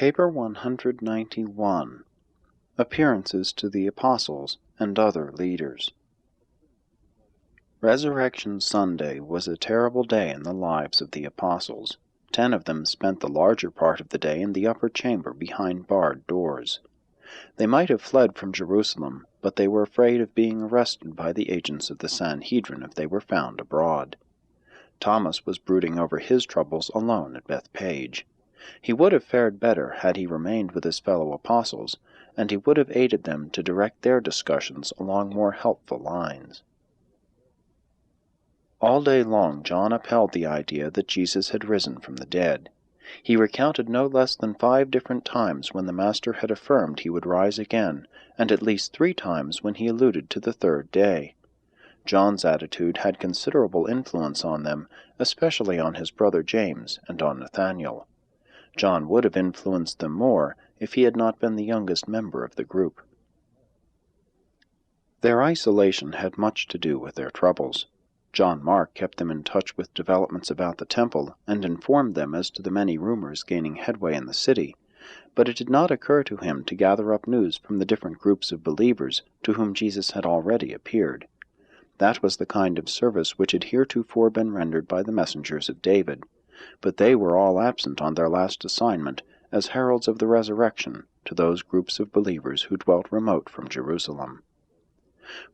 Paper 191. Appearances to the Apostles and other leaders. Resurrection Sunday was a terrible day in the lives of the Apostles. 10 of them spent the larger part of the day in the upper chamber behind barred doors. They might have fled from Jerusalem, but they were afraid of being arrested by the agents of the Sanhedrin if they were found abroad. Thomas was brooding over his troubles alone at Bethpage. He would have fared better had he remained with his fellow apostles, and he would have aided them to direct their discussions along more helpful lines. All day long John upheld the idea that Jesus had risen from the dead. He recounted no less than 5 different times when the Master had affirmed he would rise again, and at least 3 times when he alluded to the 3rd day. John's attitude had considerable influence on them, especially on his brother James and on Nathanael. John would have influenced them more if he had not been the youngest member of the group. Their isolation had much to do with their troubles. John Mark kept them in touch with developments about the temple and informed them as to the many rumors gaining headway in the city, but it did not occur to him to gather up news from the different groups of believers to whom Jesus had already appeared. That was the kind of service which had heretofore been rendered by the messengers of David, but they were all absent on their last assignment as heralds of the resurrection to those groups of believers who dwelt remote from Jerusalem.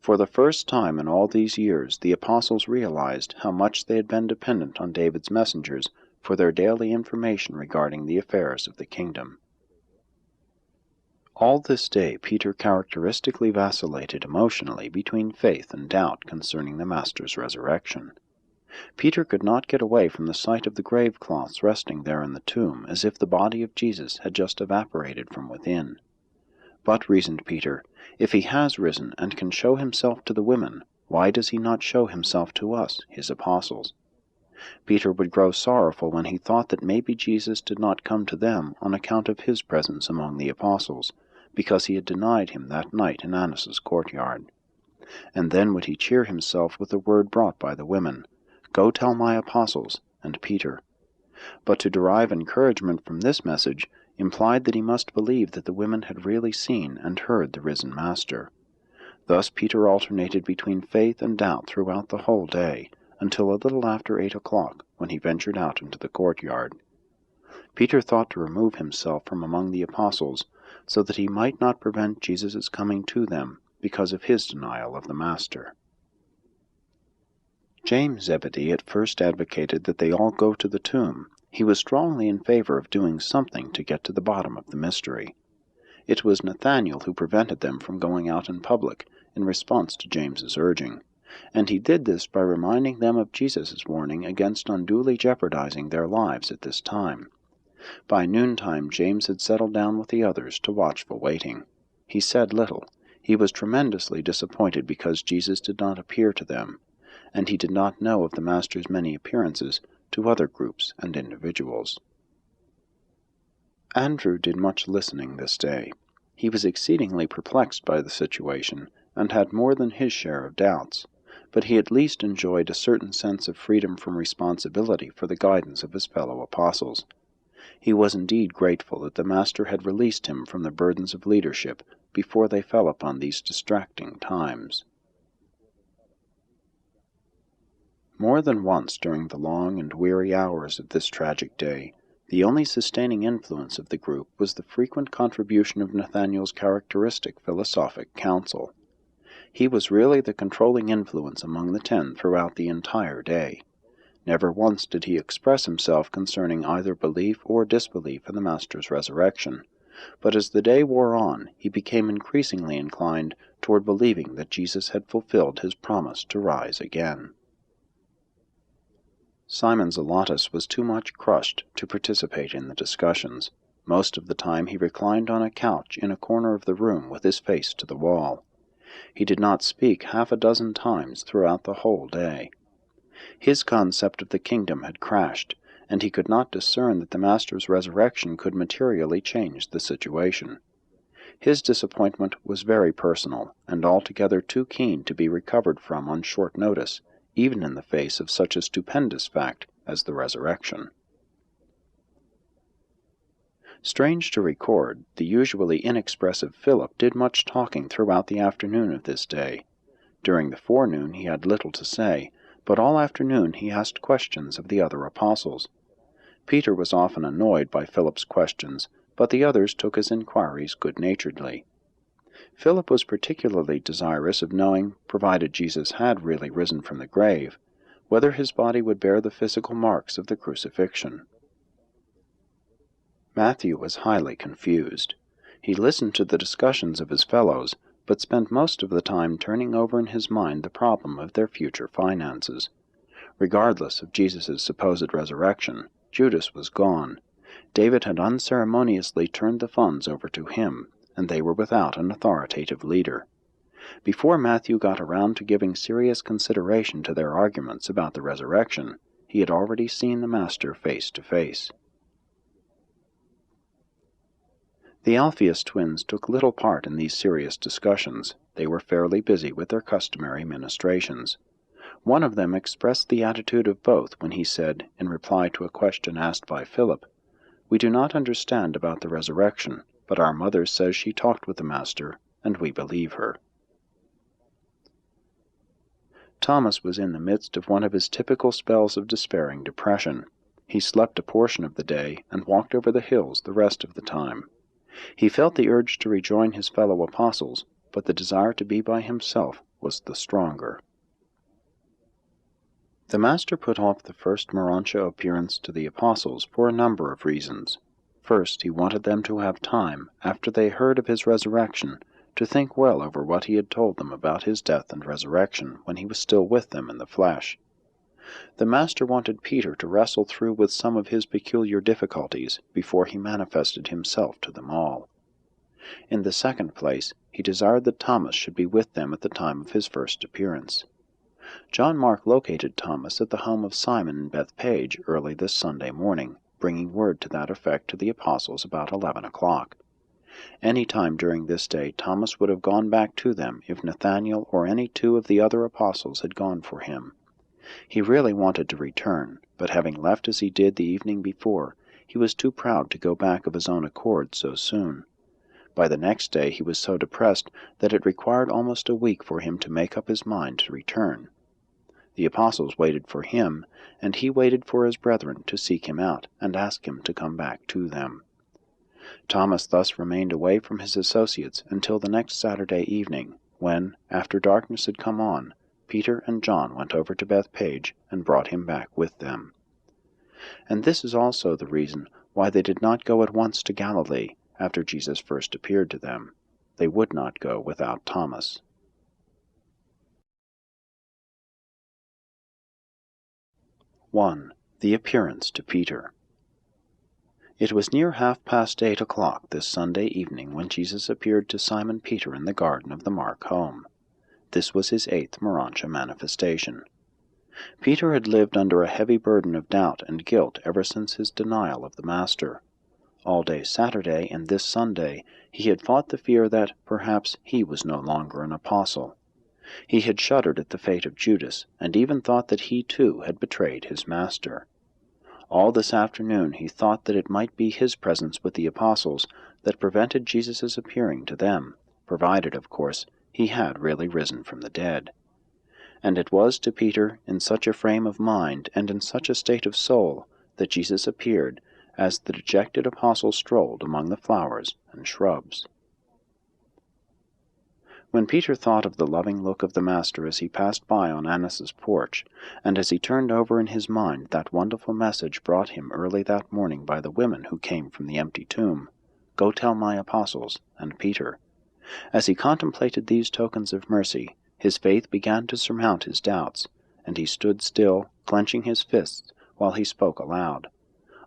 For the first time in all these years the apostles realized how much they had been dependent on David's messengers for their daily information regarding the affairs of the kingdom. All this day Peter characteristically vacillated emotionally between faith and doubt concerning the Master's resurrection. Peter could not get away from the sight of the grave cloths resting there in the tomb, as if the body of Jesus had just evaporated from within. But, reasoned Peter, if he has risen and can show himself to the women, why does he not show himself to us, his apostles? Peter would grow sorrowful when he thought that maybe Jesus did not come to them on account of his presence among the apostles, because he had denied him that night in Annas' courtyard. And then would he cheer himself with the word brought by the women, "Go tell my apostles," and Peter. But to derive encouragement from this message implied that he must believe that the women had really seen and heard the risen Master. Thus Peter alternated between faith and doubt throughout the whole day, until a little after 8 o'clock, when he ventured out into the courtyard. Peter thought to remove himself from among the apostles, so that he might not prevent Jesus' coming to them because of his denial of the Master. James Zebedee at first advocated that they all go to the tomb. He was strongly in favor of doing something to get to the bottom of the mystery. It was Nathanael who prevented them from going out in public, in response to James's urging, and he did this by reminding them of Jesus' warning against unduly jeopardizing their lives at this time. By noontime James had settled down with the others to watchful waiting. He said little. He was tremendously disappointed because Jesus did not appear to them, and he did not know of the Master's many appearances to other groups and individuals. Andrew did much listening this day. He was exceedingly perplexed by the situation, and had more than his share of doubts, but he at least enjoyed a certain sense of freedom from responsibility for the guidance of his fellow apostles. He was indeed grateful that the Master had released him from the burdens of leadership before they fell upon these distracting times. More than once during the long and weary hours of this tragic day, the only sustaining influence of the group was the frequent contribution of Nathanael's characteristic philosophic counsel. He was really the controlling influence among the 10 throughout the entire day. Never once did he express himself concerning either belief or disbelief in the Master's resurrection, but as the day wore on, he became increasingly inclined toward believing that Jesus had fulfilled his promise to rise again. Simon Zelotes was too much crushed to participate in the discussions. Most of the time he reclined on a couch in a corner of the room with his face to the wall. He did not speak 6 times throughout the whole day. His concept of the kingdom had crashed, and he could not discern that the Master's resurrection could materially change the situation. His disappointment was very personal, and altogether too keen to be recovered from on short notice, even in the face of such a stupendous fact as the resurrection. Strange to record, the usually inexpressive Philip did much talking throughout the afternoon of this day. During the forenoon he had little to say, but all afternoon he asked questions of the other apostles. Peter was often annoyed by Philip's questions, but the others took his inquiries good-naturedly. Philip was particularly desirous of knowing, provided Jesus had really risen from the grave, whether his body would bear the physical marks of the crucifixion. Matthew was highly confused. He listened to the discussions of his fellows, but spent most of the time turning over in his mind the problem of their future finances. Regardless of Jesus' supposed resurrection, Judas was gone. David had unceremoniously turned the funds over to him, and they were without an authoritative leader. Before Matthew got around to giving serious consideration to their arguments about the resurrection, he had already seen the Master face to face. The Alphaeus twins took little part in these serious discussions. They were fairly busy with their customary ministrations. One of them expressed the attitude of both when he said, in reply to a question asked by Philip, "We do not understand about the resurrection, but our mother says she talked with the Master, and we believe her." Thomas was in the midst of one of his typical spells of despairing depression. He slept a portion of the day and walked over the hills the rest of the time. He felt the urge to rejoin his fellow apostles, but the desire to be by himself was the stronger. The Master put off the first Morontia appearance to the apostles for a number of reasons. First, he wanted them to have time, after they heard of his resurrection, to think well over what he had told them about his death and resurrection when he was still with them in the flesh. The Master wanted Peter to wrestle through with some of his peculiar difficulties before he manifested himself to them all. In the second place, he desired that Thomas should be with them at the time of his first appearance. John Mark located Thomas at the home of Simon in Bethpage early this Sunday morning, bringing word to that effect to the apostles about 11 o'clock. Any time during this day Thomas would have gone back to them if Nathanael or any two of the other apostles had gone for him. He really wanted to return, but having left as he did the evening before, he was too proud to go back of his own accord so soon. By the next day he was so depressed that it required almost a week for him to make up his mind to return. The apostles waited for him, and he waited for his brethren to seek him out and ask him to come back to them. Thomas thus remained away from his associates until the next Saturday evening, when, after darkness had come on, Peter and John went over to Bethpage and brought him back with them. And this is also the reason why they did not go at once to Galilee after Jesus first appeared to them. They would not go without Thomas. 1. The appearance to Peter. It was near 8:30 this Sunday evening when Jesus appeared to Simon Peter in the garden of the Mark home. This was his 8th Morontia manifestation. Peter had lived under a heavy burden of doubt and guilt ever since his denial of the Master. All day Saturday and this Sunday he had fought the fear that, perhaps, he was no longer an apostle. He had shuddered at the fate of Judas, and even thought that he too had betrayed his Master. All this afternoon he thought that it might be his presence with the apostles that prevented Jesus' appearing to them, provided, of course, he had really risen from the dead. And it was to Peter, in such a frame of mind and in such a state of soul, that Jesus appeared, as the dejected apostle strolled among the flowers and shrubs. When Peter thought of the loving look of the Master as he passed by on Annas' porch, and as he turned over in his mind that wonderful message brought him early that morning by the women who came from the empty tomb, "Go tell my apostles," and Peter, as he contemplated these tokens of mercy, his faith began to surmount his doubts, and he stood still, clenching his fists, while he spoke aloud.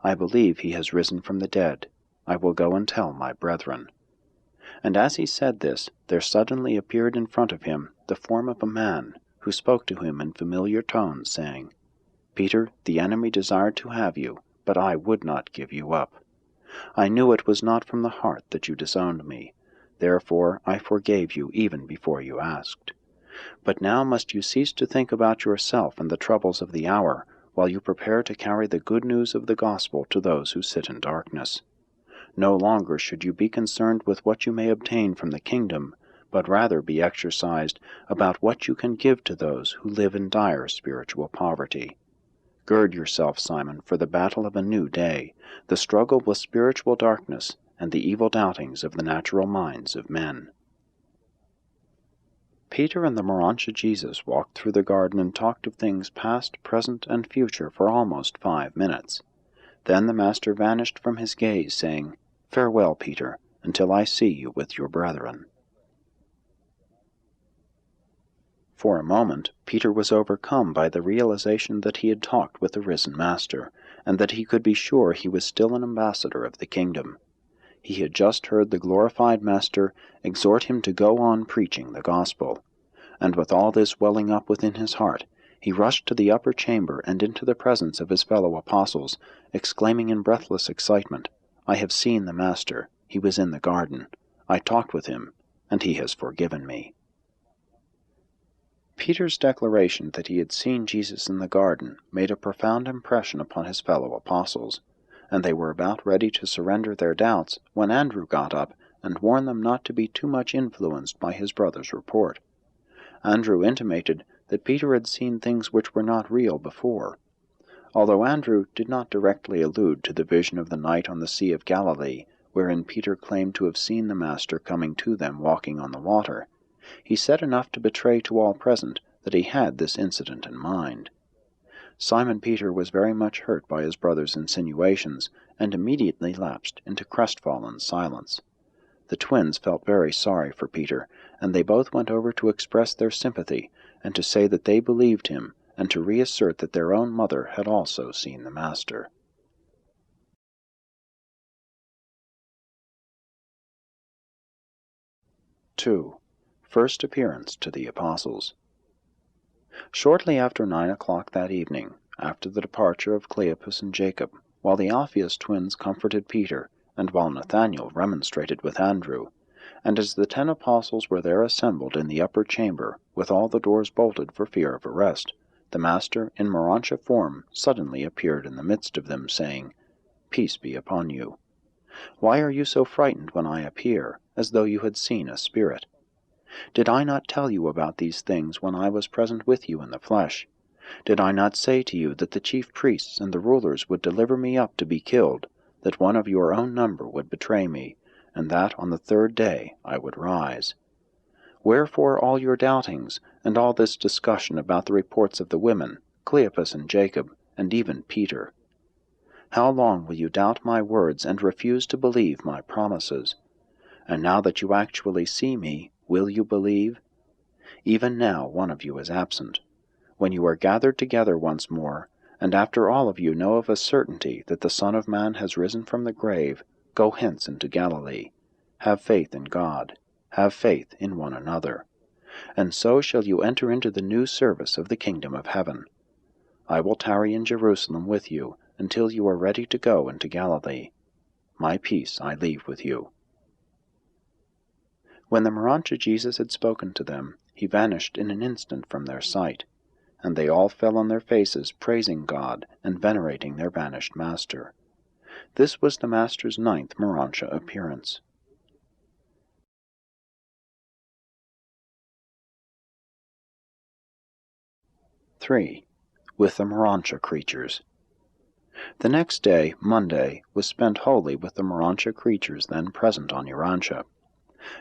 "I believe he has risen from the dead. I will go and tell my brethren." And as he said this, there suddenly appeared in front of him the form of a man, who spoke to him in familiar tones, saying, "Peter, the enemy desired to have you, but I would not give you up. I knew it was not from the heart that you disowned me. Therefore I forgave you even before you asked. But now must you cease to think about yourself and the troubles of the hour, while you prepare to carry the good news of the gospel to those who sit in darkness. No longer should you be concerned with what you may obtain from the kingdom, but rather be exercised about what you can give to those who live in dire spiritual poverty. Gird yourself, Simon, for the battle of a new day, the struggle with spiritual darkness and the evil doubtings of the natural minds of men. Peter and the Morancha Jesus walked through the garden and talked of things past, present, and future for almost 5 minutes. Then the Master vanished from his gaze, saying, "Farewell, Peter, until I see you with your brethren." For a moment, Peter was overcome by the realization that he had talked with the risen Master, and that he could be sure he was still an ambassador of the kingdom. He had just heard the glorified Master exhort him to go on preaching the gospel, and with all this welling up within his heart, he rushed to the upper chamber and into the presence of his fellow apostles, exclaiming in breathless excitement, "I have seen the Master. He was in the garden. I talked with him, and he has forgiven me." Peter's declaration that he had seen Jesus in the garden made a profound impression upon his fellow apostles, and they were about ready to surrender their doubts when Andrew got up and warned them not to be too much influenced by his brother's report. Andrew intimated that Peter had seen things which were not real before. Although Andrew did not directly allude to the vision of the night on the Sea of Galilee, wherein Peter claimed to have seen the Master coming to them walking on the water, he said enough to betray to all present that he had this incident in mind. Simon Peter was very much hurt by his brother's insinuations, and immediately lapsed into crestfallen silence. The twins felt very sorry for Peter, and they both went over to express their sympathy, and to say that they believed him, and to reassert that their own mother had also seen the Master. II. First Appearance to the Apostles. Shortly after 9 o'clock that evening, after the departure of Cleopas and Jacob, while the Alphaeus twins comforted Peter, and while Nathanael remonstrated with Andrew, and as the 10 apostles were there assembled in the upper chamber, with all the doors bolted for fear of arrest, the Master, in Morancha form, suddenly appeared in the midst of them, saying, "Peace be upon you. Why are you so frightened when I appear, as though you had seen a spirit? Did I not tell you about these things when I was present with you in the flesh? Did I not say to you that the chief priests and the rulers would deliver me up to be killed, that one of your own number would betray me, and that on the 3rd day I would rise? Wherefore all your doubtings, and all this discussion about the reports of the women, Cleopas and Jacob, and even Peter? How long will you doubt my words and refuse to believe my promises? And now that you actually see me, will you believe? Even now one of you is absent. When you are gathered together once more, and after all of you know of a certainty that the Son of Man has risen from the grave, go hence into Galilee. Have faith in God. Have faith in one another. And so shall you enter into the new service of the kingdom of heaven. I will tarry in Jerusalem with you until you are ready to go into Galilee. My peace I leave with you." When the Morancha Jesus had spoken to them, he vanished in an instant from their sight, and they all fell on their faces, praising God and venerating their vanished Master. This was the Master's 9th Morancha appearance. III. With the Morancha creatures. The next day, Monday, was spent wholly with the Morancha creatures then present on Urantia.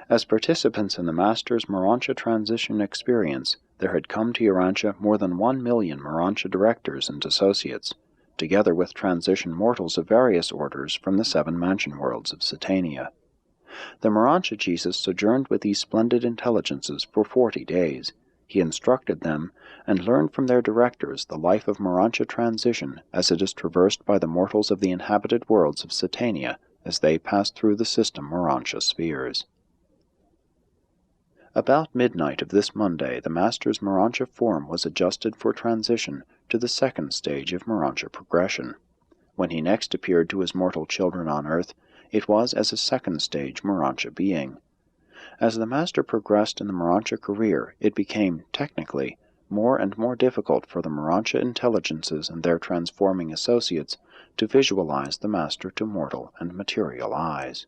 As participants in the Master's Morancha transition experience, there had come to Urantia more than 1 million Morancha directors and associates, together with transition mortals of various orders from the 7 mansion worlds of Satania. The Morancha Jesus sojourned with these splendid intelligences for 40 days. He instructed them, and learned from their directors the life of Morancha transition as it is traversed by the mortals of the inhabited worlds of Satania as they pass through the system Morancha spheres. About midnight of this Monday the Master's Morancha form was adjusted for transition to the 2nd stage of Morancha progression. When he next appeared to his mortal children on earth, it was as a 2nd stage Morancha being. As the Master progressed in the Morancha career, it became, technically, more and more difficult for the Morontia intelligences and their transforming associates to visualize the Master to mortal and material eyes.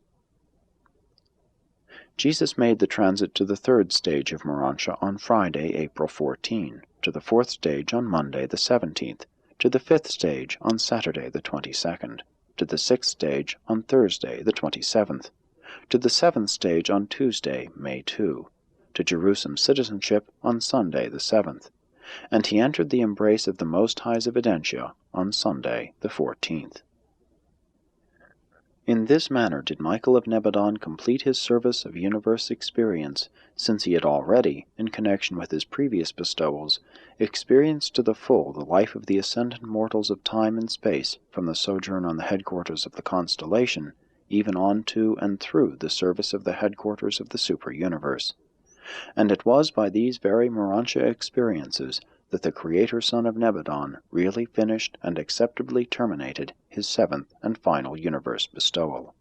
Jesus made the transit to the third stage of Morontia on Friday, April 14, to the fourth stage on Monday the 17th, to the fifth stage on Saturday the 22nd, to the sixth stage on Thursday the 27th, to the seventh stage on Tuesday, May 2, to Jerusalem citizenship on Sunday the 7th, and he entered the embrace of the Most High's evidentia on Sunday the 14th. In this manner did Michael of Nebadon complete his service of universe experience, since he had already, in connection with his previous bestowals, experienced to the full the life of the ascendant mortals of time and space from the sojourn on the headquarters of the constellation, even on to and through the service of the headquarters of the super-universe. And it was by these very Morontia experiences that the Creator Son of Nebadon really finished and acceptably terminated his seventh and final universe bestowal.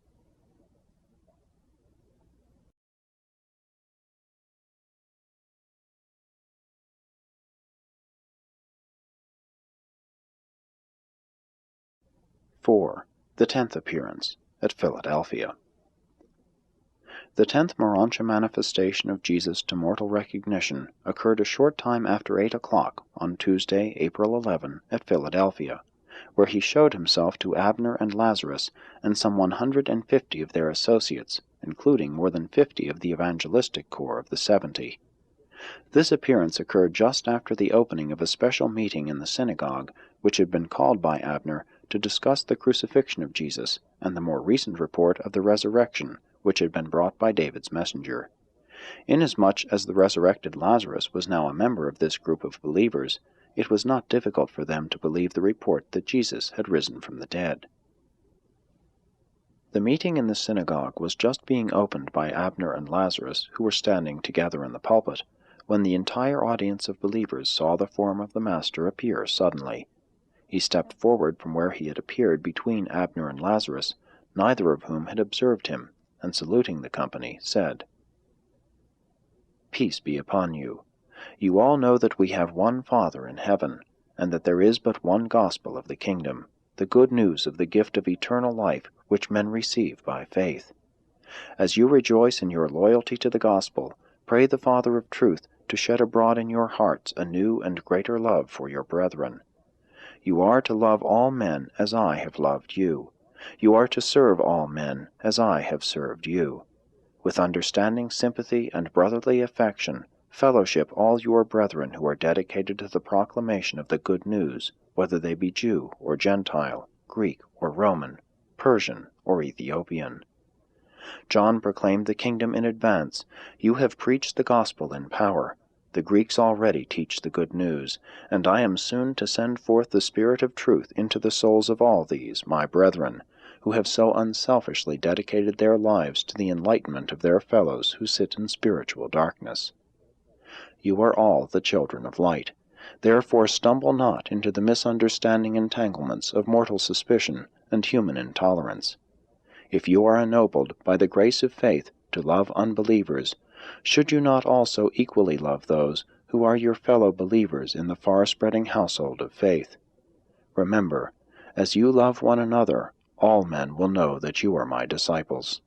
(4) The 10th appearance, at Philadelphia. The 10th Morontia manifestation of Jesus to mortal recognition occurred a short time after 8 o'clock on Tuesday, April 11, at Philadelphia, where he showed himself to Abner and Lazarus and some 150 of their associates, including more than 50 of the evangelistic corps of the 70. This appearance occurred just after the opening of a special meeting in the synagogue, which had been called by Abner to discuss the crucifixion of Jesus and the more recent report of the resurrection, which had been brought by David's messenger. Inasmuch as the resurrected Lazarus was now a member of this group of believers, it was not difficult for them to believe the report that Jesus had risen from the dead. The meeting in the synagogue was just being opened by Abner and Lazarus, who were standing together in the pulpit, when the entire audience of believers saw the form of the Master appear suddenly. He stepped forward from where he had appeared between Abner and Lazarus, neither of whom had observed him, and saluting the company, said, "Peace be upon you. You all know that we have one Father in heaven, and that there is but one gospel of the kingdom, the good news of the gift of eternal life which men receive by faith. As you rejoice in your loyalty to the gospel, pray the Father of truth to shed abroad in your hearts a new and greater love for your brethren. You are to love all men as I have loved you. You are to serve all men as I have served you. With understanding sympathy and brotherly affection, fellowship all your brethren who are dedicated to the proclamation of the good news, whether they be Jew or Gentile, Greek or Roman, Persian or Ethiopian. John proclaimed the kingdom in advance. You have preached the gospel in power. The Greeks already teach the good news, and I am soon to send forth the Spirit of truth into the souls of all these, my brethren, who have so unselfishly dedicated their lives to the enlightenment of their fellows who sit in spiritual darkness. You are all the children of light. Therefore stumble not into the misunderstanding entanglements of mortal suspicion and human intolerance. If you are ennobled by the grace of faith to love unbelievers, should you not also equally love those who are your fellow believers in the far-spreading household of faith? Remember, as you love one another, all men will know that you are my disciples.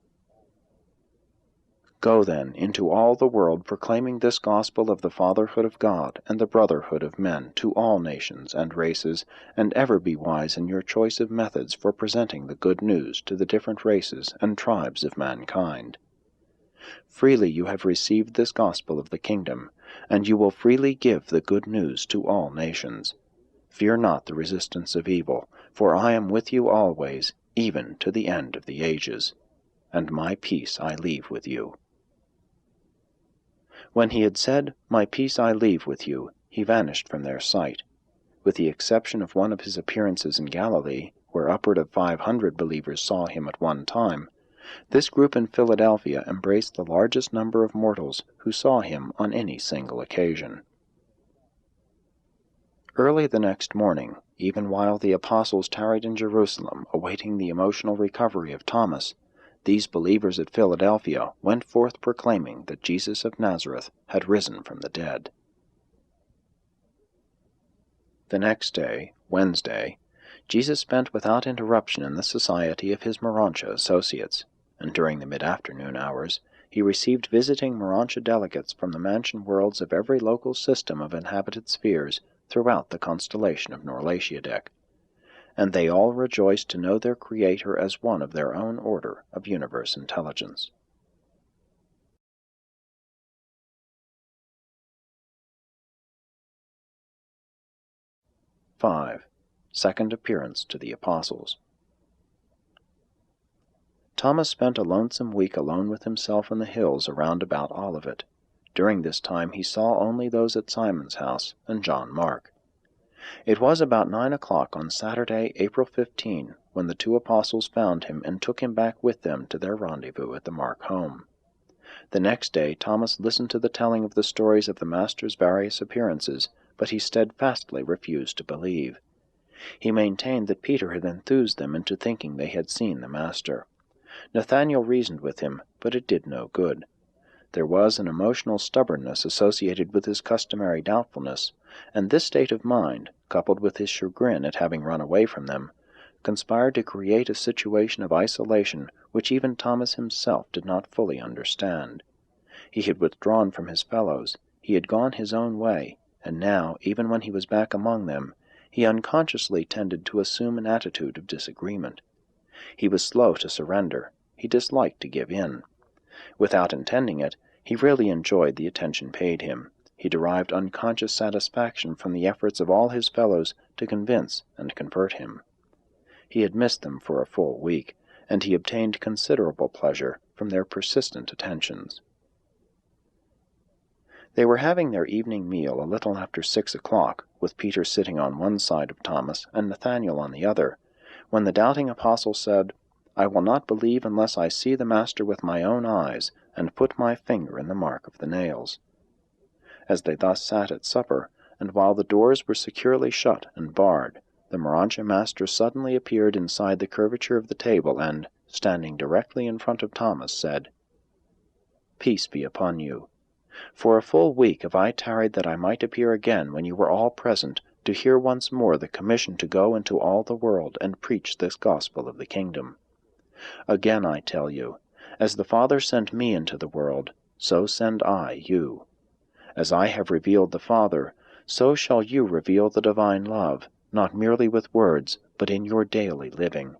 Go then into all the world proclaiming this gospel of the fatherhood of God and the brotherhood of men to all nations and races, and ever be wise in your choice of methods for presenting the good news to the different races and tribes of mankind. Freely you have received this gospel of the kingdom, and you will freely give the good news to all nations. Fear not the resistance of evil, for I am with you always, even to the end of the ages. And my peace I leave with you." When he had said, "My peace I leave with you," he vanished from their sight. With the exception of one of his appearances in Galilee, where upward of 500 believers saw him at one time, this group in Philadelphia embraced the largest number of mortals who saw him on any single occasion. Early the next morning, even while the apostles tarried in Jerusalem awaiting the emotional recovery of Thomas, these believers at Philadelphia went forth proclaiming that Jesus of Nazareth had risen from the dead. The next day, Wednesday, Jesus spent without interruption in the society of his Morontia associates, and during the mid-afternoon hours he received visiting Morontia delegates from the mansion worlds of every local system of inhabited spheres throughout the constellation of Norlatiadec, and they all rejoiced to know their Creator as one of their own order of universe intelligence. Second appearance to the Apostles. Thomas spent a lonesome week alone with himself in the hills around about Olivet. During this time he saw only those at Simon's house and John Mark. It was about 9 o'clock on Saturday, April 15, when the two apostles found him and took him back with them to their rendezvous at the Mark home. The next day Thomas listened to the telling of the stories of the Master's various appearances, but he steadfastly refused to believe. He maintained that Peter had enthused them into thinking they had seen the Master. Nathanael reasoned with him, but it did no good. There was an emotional stubbornness associated with his customary doubtfulness, and this state of mind, coupled with his chagrin at having run away from them, conspired to create a situation of isolation which even Thomas himself did not fully understand. He had withdrawn from his fellows, he had gone his own way, and now, even when he was back among them, he unconsciously tended to assume an attitude of disagreement. He was slow to surrender, he disliked to give in. Without intending it, he really enjoyed the attention paid him. He derived unconscious satisfaction from the efforts of all his fellows to convince and convert him. He had missed them for a full week, and he obtained considerable pleasure from their persistent attentions. They were having their evening meal a little after 6 o'clock, with Peter sitting on one side of Thomas and Nathanael on the other, when the doubting apostle said, "I will not believe unless I see the Master with my own eyes, and put my finger in the mark of the nails." As they thus sat at supper, and while the doors were securely shut and barred, the Morontia Master suddenly appeared inside the curvature of the table and, standing directly in front of Thomas, said, "Peace be upon you. For a full week have I tarried that I might appear again when you were all present, to hear once more the commission to go into all the world and preach this gospel of the kingdom. Again I tell you, as the Father sent me into the world, so send I you. As I have revealed the Father, so shall you reveal the divine love, not merely with words, but in your daily living.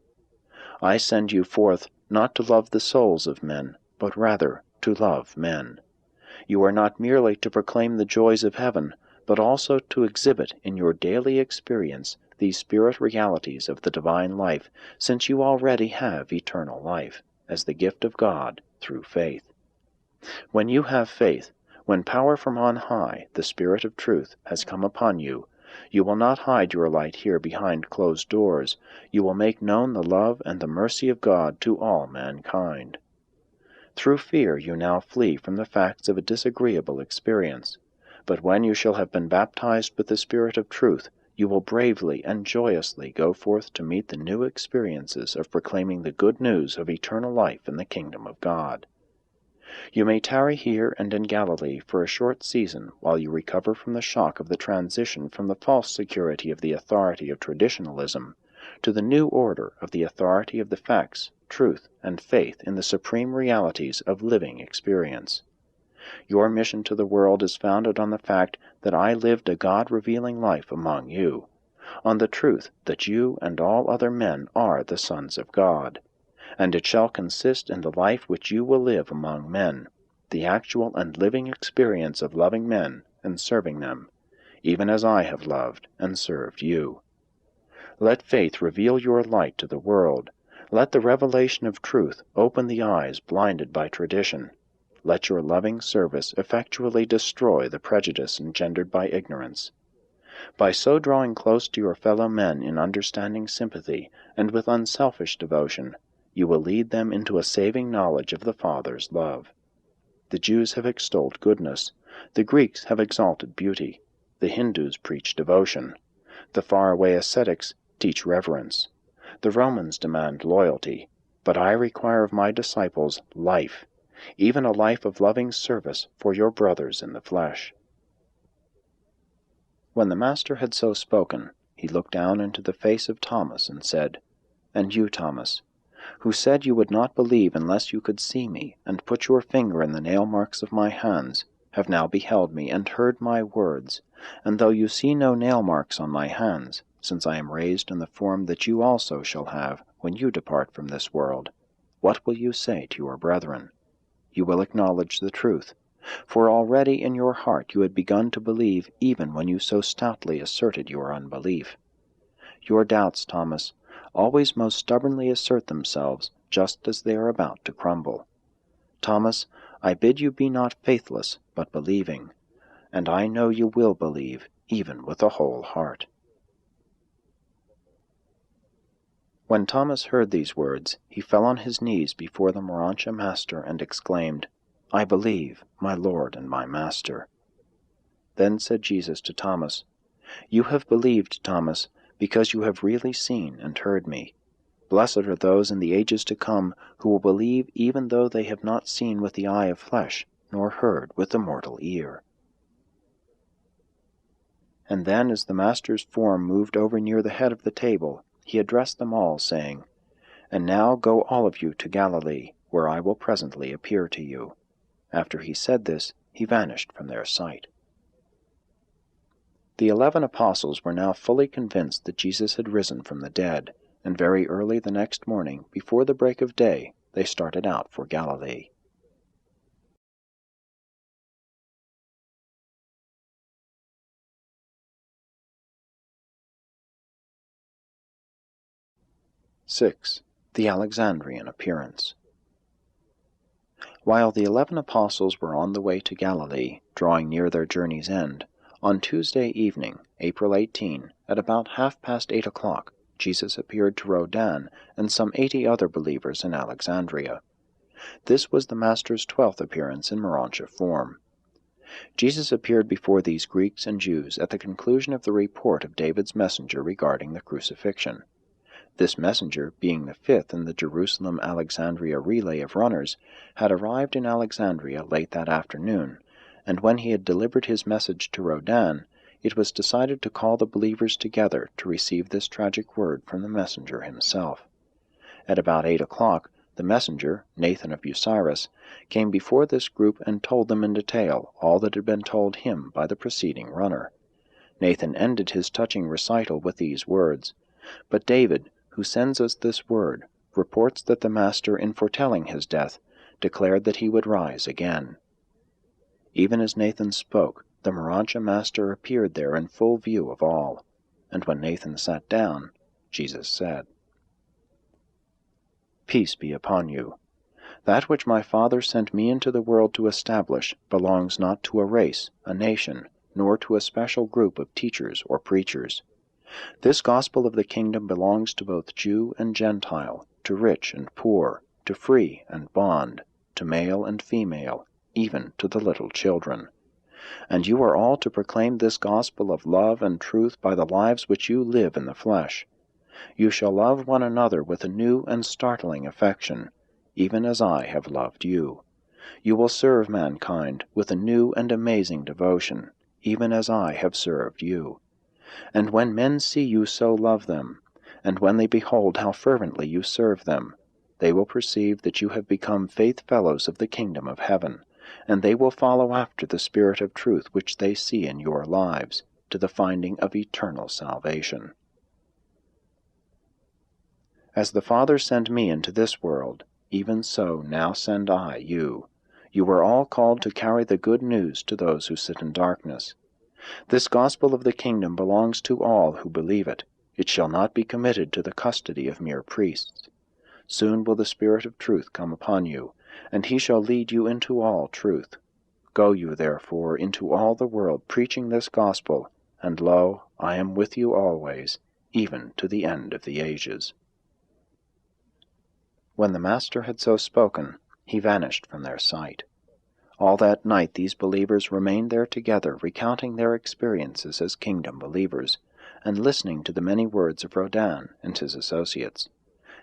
I send you forth not to love the souls of men, but rather to love men. You are not merely to proclaim the joys of heaven, but also to exhibit in your daily experience these spirit realities of the divine life, since you already have eternal life, as the gift of God through faith. When you have faith, when power from on high, the Spirit of truth, has come upon you, you will not hide your light here behind closed doors, you will make known the love and the mercy of God to all mankind. Through fear you now flee from the facts of a disagreeable experience, but when you shall have been baptized with the Spirit of truth, you will bravely and joyously go forth to meet the new experiences of proclaiming the good news of eternal life in the kingdom of God. You may tarry here and in Galilee for a short season while you recover from the shock of the transition from the false security of the authority of traditionalism to the new order of the authority of the facts, truth, and faith in the supreme realities of living experience. Your mission to the world is founded on the fact that I lived a God-revealing life among you, on the truth that you and all other men are the sons of God, and it shall consist in the life which you will live among men, the actual and living experience of loving men and serving them, even as I have loved and served you. Let faith reveal your light to the world. Let the revelation of truth open the eyes blinded by tradition. Let your loving service effectually destroy the prejudice engendered by ignorance. By so drawing close to your fellow men in understanding sympathy and with unselfish devotion, you will lead them into a saving knowledge of the Father's love. The Jews have extolled goodness, the Greeks have exalted beauty, the Hindus preach devotion, the faraway ascetics teach reverence, the Romans demand loyalty, but I require of my disciples life, even a life of loving service for your brothers in the flesh. When the Master had so spoken, he looked down into the face of Thomas and said, "And you, Thomas, who said you would not believe unless you could see me, and put your finger in the nail marks of my hands, have now beheld me, and heard my words. And though you see no nail marks on my hands, since I am raised in the form that you also shall have when you depart from this world, what will you say to your brethren? You will acknowledge the truth, for already in your heart you had begun to believe even when you so stoutly asserted your unbelief. Your doubts, Thomas, always most stubbornly assert themselves just as they are about to crumble. Thomas, I bid you be not faithless, but believing, and I know you will believe, even with a whole heart." When Thomas heard these words, he fell on his knees before the Morancha master and exclaimed, "I believe, my Lord and my Master." Then said Jesus to Thomas, "You have believed, Thomas, because you have really seen and heard me. Blessed are those in the ages to come who will believe even though they have not seen with the eye of flesh, nor heard with the mortal ear." And then, as the Master's form moved over near the head of the table, he addressed them all, saying, "And now go all of you to Galilee, where I will presently appear to you." After he said this, he vanished from their sight. The 11 apostles were now fully convinced that Jesus had risen from the dead, and very early the next morning, before the break of day, they started out for Galilee. (6) The Alexandrian Appearance. While the 11 apostles were on the way to Galilee, drawing near their journey's end, on Tuesday evening, April 18, at about 8:30 o'clock, Jesus appeared to Rhodan and some 80 other believers in Alexandria. This was the Master's 12th appearance in Morancha form. Jesus appeared before these Greeks and Jews at the conclusion of the report of David's messenger regarding the crucifixion. This messenger, being the 5th in the Jerusalem-Alexandria relay of runners, had arrived in Alexandria late that afternoon, and when he had delivered his message to Rhodan, it was decided to call the believers together to receive this tragic word from the messenger himself. At about 8 o'clock, the messenger, Nathan of Bucyrus, came before this group and told them in detail all that had been told him by the preceding runner. Nathan ended his touching recital with these words, "But David, who sends us this word, reports that the Master, in foretelling his death, declared that he would rise again." Even as Nathan spoke, the Morancha master appeared there in full view of all, and when Nathan sat down, Jesus said, "Peace be upon you. That which my Father sent me into the world to establish belongs not to a race, a nation, nor to a special group of teachers or preachers. This gospel of the kingdom belongs to both Jew and Gentile, to rich and poor, to free and bond, to male and female, even to the little children. And you are all to proclaim this gospel of love and truth by the lives which you live in the flesh. You shall love one another with a new and startling affection, even as I have loved you. You will serve mankind with a new and amazing devotion, even as I have served you. And when men see you so love them, and when they behold how fervently you serve them, they will perceive that you have become faith-fellows of the kingdom of heaven, and they will follow after the Spirit of truth which they see in your lives, to the finding of eternal salvation. As the Father sent me into this world, even so now send I you. You are all called to carry the good news to those who sit in darkness. This gospel of the kingdom belongs to all who believe it. It shall not be committed to the custody of mere priests. Soon will the Spirit of truth come upon you, and he shall lead you into all truth. Go you therefore into all the world preaching this gospel, and lo, I am with you always, even to the end of the ages." When the Master had so spoken, he vanished from their sight. All that night these believers remained there together, recounting their experiences as kingdom believers, and listening to the many words of Rhodan and his associates.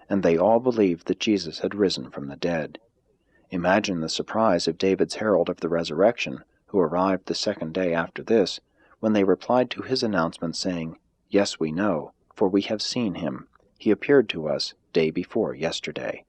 And they all believed that Jesus had risen from the dead. Imagine the surprise of David's herald of the resurrection, who arrived the second day after this, When they replied to his announcement, saying, "Yes, we know, for we have seen him. He appeared to us day before yesterday,"